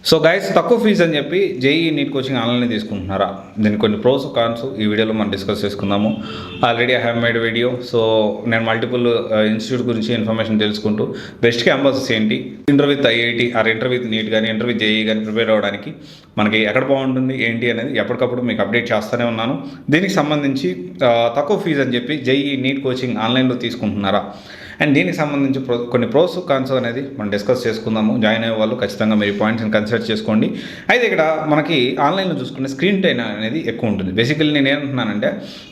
So guys, తక్కువ fee అని చెప్పి జేఈ నీట్ కోచింగ్ ఆన్లైన్ తీసుకుంటున్నారా? దీనికి కొన్ని ప్రోస్ కాన్స్ ఈ వీడియోలో మనం డిస్కస్ చేసుకుందాము. Already I have made video. So నేను మల్టిపుల్ ఇన్స్టిట్యూట్ గురించి ఇన్ఫర్మేషన్ తెలుసుకుంటూ బెస్ట్ క్యాంపసెస్ ఏంటి, inter with IIT or inter with NEET కానీ ఇంటర్ విత్ జేఈ కానీ ప్రిపేర్ అవ్వడానికి మనకి ఎక్కడ బాగుంటుంది ఏంటి అనేది ఎప్పటికప్పుడు మీకు అప్డేట్ చేస్తూనే ఉన్నాను. దీనికి సంబంధించి తక్కువ ఫీజు అని చెప్పి జేఈ నీట్ కోచింగ్ ఆన్లైన్లో తీసుకుంటున్నారా అండ్ దీనికి సంబంధించి కొన్ని ప్రోస్ కాన్స్ అనేది మనం డిస్కస్ చేసుకుందాము. జాయిన్ అయ్యే వాళ్ళు ఖచ్చితంగా మీరు పాయింట్స్ని కన్సిడర్ చేసుకోండి. అయితే ఇక్కడ మనకి ఆన్లైన్లో చూసుకుంటే స్క్రీన్ టైం అనేది ఎక్కువ ఉంటుంది. బేసికల్లీ నేను ఏమంటున్నానంటే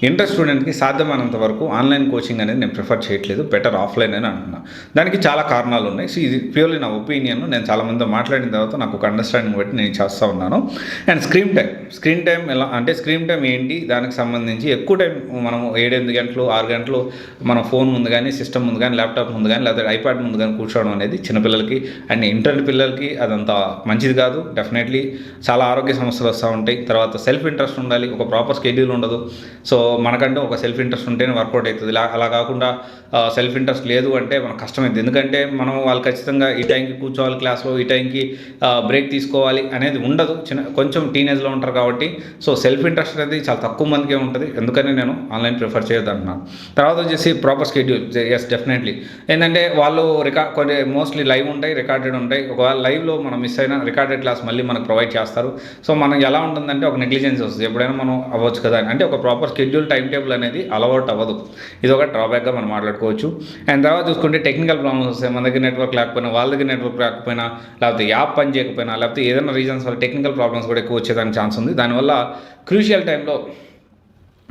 ఇంటర్ స్టూడెంట్కి సాధ్యమైనంత వరకు ఆన్లైన్ కోచింగ్ అనేది నేను ప్రిఫర్ చేయట్లేదు, బెటర్ ఆఫ్లైన్ అని అంటున్నాను. దానికి చాలా కారణాలు ఉన్నాయి. సో ఇది ప్యూర్లీ నా ఒపీనియన్. నేను చాలామందితో మాట్లాడిన తర్వాత నాకు ఒక అండర్స్టాండింగ్ బట్టి నేను చేస్తూ ఉన్నాను. అండ్ స్క్రీన్ టైం ఎలా అంటే స్క్రీన్ టైం ఏంటి, దానికి సంబంధించి ఎక్కువ టైం మనం 7-8 గంటలు 6 గంటలు మన ఫోన్ ముందు కానీ సిస్టమ్ ముందు కానీ ల్యాప్టాప్ ముందు కానీ లేదా ఐప్యాడ్ ముందు కానీ కూర్చోవడం అనేది చిన్నపిల్లలకి అండ్ ఇంటర్ పిల్లలకి అదంతా మంచిది కాదు. డెఫినెట్లీ చాలా ఆరోగ్య సమస్యలు వస్తూ ఉంటాయి. తర్వాత సెల్ఫ్ ఇంట్రెస్ట్ ఉండాలి, ఒక ప్రాపర్ స్కెడ్యూల్ ఉండదు. సో మనకంటే ఒక సెల్ఫ్ ఇంట్రెస్ట్ ఉంటేనే వర్కౌట్ అవుతుంది. అలా కాకుండా సెల్ఫ్ ఇంట్రెస్ట్ లేదు అంటే మనకు కష్టమైంది. ఎందుకంటే మనం వాళ్ళు ఖచ్చితంగా ఈ టైంకి కూర్చోవాలి క్లాస్లో, ఈ టైంకి బ్రేక్ తీసుకోవాలి అనేది ఉండదు. కొంచెం టీనేజ్లో ఉంటారు కాబట్టి సో సెల్ఫ్ ఇంట్రెస్ట్ అనేది చాలా తక్కువ మందికే ఉంటుంది. ఎందుకని నేను ఆన్లైన్ ప్రిఫర్ చేయొద్దు అంటున్నాను. తర్వాత వచ్చేసి ప్రాపర్ స్కెడ్యూల్. ఎస్, డెఫినెట్లీ ఏంటంటే వాళ్ళు కొన్ని మోస్ట్లీ లైవ్ ఉంటాయి, రికార్డెడ్ ఉంటాయి. ఒకవేళ లైవ్లో మనం మిస్ అయినా రికార్డెడ్ క్లాస్ మళ్ళీ మనకు ప్రొవైడ్ చేస్తారు. సో మనం ఎలా ఉంటుందంటే ఒక నెగ్లిజెన్స్ వస్తుంది, ఎప్పుడైనా మనం అవ్వచ్చు కదా అంటే ఒక ప్రాపర్ స్కెడ్యూల్ టైం టేబుల్ అనేది అలవాటు అవ్వదు. ఇది ఒక డ్రాబ్యాక్గా మనం మాట్లాడుకోవచ్చు. అండ్ తర్వాత చూసుకుంటే టెక్నికల్ ప్రాబ్లమ్స్ వస్తాయి. మన దగ్గర నెట్వర్క్ లేకపోయినా, వాళ్ళ దగ్గర నెట్వర్క్ లేకపోయినా, లేకపోతే యాప్ పని చేయకపోయినా, లేకపోతే ఏదైనా రీజన్స్ వల్ల టెక్నికల్ ప్రాబ్లమ్స్ కూడా ఎక్కువ వచ్చేదానికి ఛాన్స్ ఉంది. దానివల్ల క్రూషియల్ టైంలో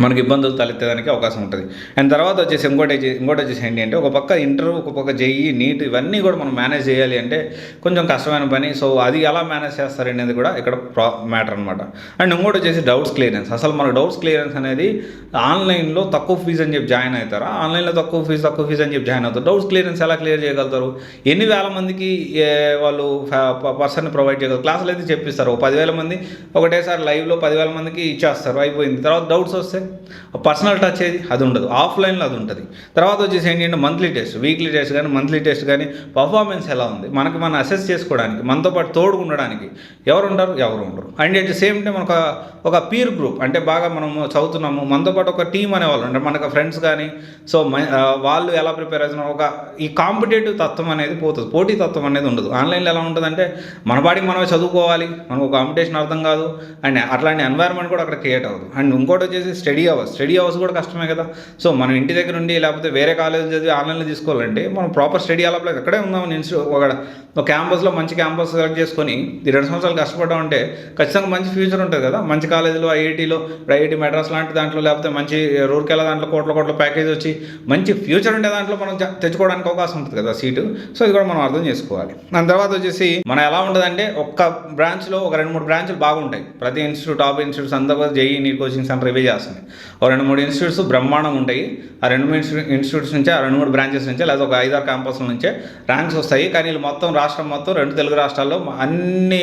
మనకి ఇబ్బందులు తలెత్తేదానికి అవకాశం ఉంటుంది. అండ్ తర్వాత వచ్చేసి ఇంకోటి వచ్చేసి ఏంటి అంటే ఒక పక్క ఇంటర్వ్యూ, ఒక పక్క జేఈ నీట్ ఇవన్నీ కూడా మనం మేనేజ్ చేయాలి అంటే కొంచెం కష్టమైన పని. సో అది ఎలా మేనేజ్ చేస్తారు అనేది కూడా ఇక్కడ మ్యాటర్ అనమాట. అండ్ ఇంకోటి వచ్చేసి డౌట్స్ క్లియరెన్స్. అసలు మనకు డౌట్స్ క్లియరెన్స్ అనేది ఆన్లైన్లో తక్కువ ఫీజు అని చెప్పి జాయిన్ అవుతారా, ఆన్లైన్లో తక్కువ ఫీజు అని చెప్పి జాయిన్ అవుతారు. డౌట్స్ క్లియరెన్స్ ఎలా క్లియర్ చేయగలుగుతారు? ఎన్ని వేల మందికి వాళ్ళు పర్సన్ని ప్రొవైడ్ చేయగలరు? క్లాసులు అయితే చెప్పిస్తారు, 10,000 మంది ఒకటేసారి లైవ్లో 10,000 మందికి ఇచ్చేస్తారు, అయిపోయింది. తర్వాత డౌట్స్ వస్తే పర్సనల్ టచ్ ఏది అది ఉండదు. ఆఫ్లైన్లో అది ఉంటుంది. తర్వాత వచ్చేసి ఏంటంటే మంత్లీ టెస్ట్, వీక్లీ టెస్ట్ కానీ మంత్లీ టెస్ట్ కానీ పర్ఫార్మెన్స్ ఎలా ఉంది మనం అసెస్ చేసుకోవడానికి, మనతో పాటు తోడుగా ఉండడానికి ఎవరు ఉండరు. And at the same time మనకు ఒక పీర్ గ్రూప్ అంటే బాగా మనము చదువుతున్నాము, మనతో పాటు ఒక టీం అనేవాళ్ళు అంటే మనకు ఫ్రెండ్స్ కానీ సో వాళ్ళు ఎలా ప్రిపేర్ అవుతున్నారు, ఒక ఈ కాంపిటేటివ్ తత్వం అనేది పోతుంది, పోటీ తత్వం అనేది ఉండదు. ఆన్లైన్లో ఎలా ఉంటుందంటే మన పాటికి మనమే చదువుకోవాలి, మనకు కాంపిటీషన్ అర్థం కాదు. అండ్ అట్లాంటి ఎన్వైర్న్మెంట్ కూడా అక్కడ క్రియేట్ అవ్వదు. అండ్ ఇంకోటి వచ్చేసి స్టడీ అవర్స్ కూడా కష్టమే కదా. సో మనం ఇంటి దగ్గర ఉండి లేకపోతే వేరే కాలేజ్ చదివి ఆన్లైన్లో తీసుకోవాలంటే మనం ప్రాపర్ స్టడీ అలా అక్కడే ఉందామని ఒక క్యాంపస్లో మంచి క్యాంపస్ సెలెక్ట్ చేసుకొని ఈ 2 సంవత్సరాలు కష్టపడ్డామంటే ఖచ్చితంగా మంచి ఫ్యూచర్ ఉంటుంది కదా. మంచి కాలేజీలో ఐఐటీలో, ఐఐటీ మెడ్రాస్ లాంటి దాంట్లో లేకపోతే మంచి రూర్కెళ్ళ దాంట్లో కోట్ల ప్యాకేజ్ వచ్చి మంచి ఫ్యూచర్ ఉండే దాంట్లో మనం తెచ్చుకోవడానికి అవకాశం ఉంటుంది కదా సీటు. సో ఇది కూడా మనం అర్థం చేసుకోవాలి. దాని తర్వాత వచ్చేసి మనం ఎలా ఉంటుందంటే ఒక్క బ్రాంచ్లో ఒక 2-3 బ్రాంచ్లు బాగుంటాయి. ప్రతి ఇన్స్టిట్యూట్ టాప్ ఇన్స్టిట్యూట్స్ అంతా కూడా జేఈ నీట్ కోచింగ్ సెంటర్ ఇవే చేస్తున్నాయి. ఒక 2-3 ఇన్స్టిట్యూట్స్ బ్రహ్మాండం ఉంటాయి. ఆ 2-3 ఇన్స్టిట్యూట్స్ నుంచే, ఆ 2-3 బ్రాంచెస్ నుంచే లేదా ఒక 5-6 క్యాంపస్ల నుంచే ర్యాంక్స్ వస్తాయి. కానీ వీళ్ళు రాష్ట్రం మొత్తం 2 తెలుగు రాష్ట్రాల్లో అన్ని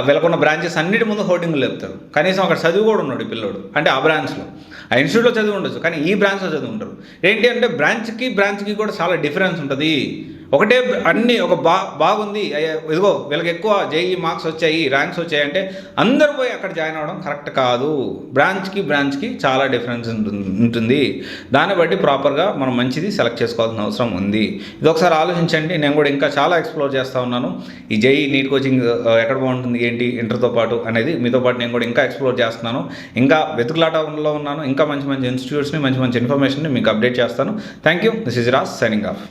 వెలకొన్న బ్రాంచెస్ అన్నిటి ముందు హోర్డింగ్లు లేపుతారు. కనీసం అక్కడ చదువు కూడా ఉన్నాడు ఈ పిల్లోడు అంటే ఆ బ్రాంచ్లో, ఆ ఇన్స్టిట్యూట్లో చదివి ఉండొచ్చు కానీ ఈ బ్రాంచ్లో చదివి ఉంటారు. ఏంటి అంటే బ్రాంచ్కి కూడా చాలా డిఫరెన్స్ ఉంటుంది. ఒకటే అన్నీ ఒక బాగుంది, ఇదిగో వీళ్ళకి ఎక్కువ జేఈ మార్క్స్ వచ్చాయి, ర్యాంక్స్ వచ్చాయి అంటే అందరూ పోయి అక్కడ జాయిన్ అవ్వడం కరెక్ట్ కాదు. బ్రాంచ్కి చాలా డిఫరెన్స్ ఉంటుంది. దాన్ని బట్టి ప్రాపర్గా మనం మంచిది సెలెక్ట్ చేసుకోవాల్సిన అవసరం ఉంది. ఇది ఒకసారి ఆలోచించండి. నేను కూడా ఇంకా చాలా ఎక్స్ప్లోర్ చేస్తూ ఉన్నాను. ఈ జేఈ నీట్ కోచింగ్ ఎక్కడ బాగుంటుంది ఏంటి ఇంటర్తో పాటు అనేది మీతో పాటు నేను కూడా ఇంకా ఎక్స్ప్లోర్ చేస్తున్నాను. ఇంకా వెతుకులాటలో ఉన్నాను. ఇంకా మంచి ఇన్స్టిట్యూట్స్ని మంచి ఇన్ఫర్మేషన్ని మీకు అప్డేట్ చేస్తాను. Thank you. This is Raj signing off.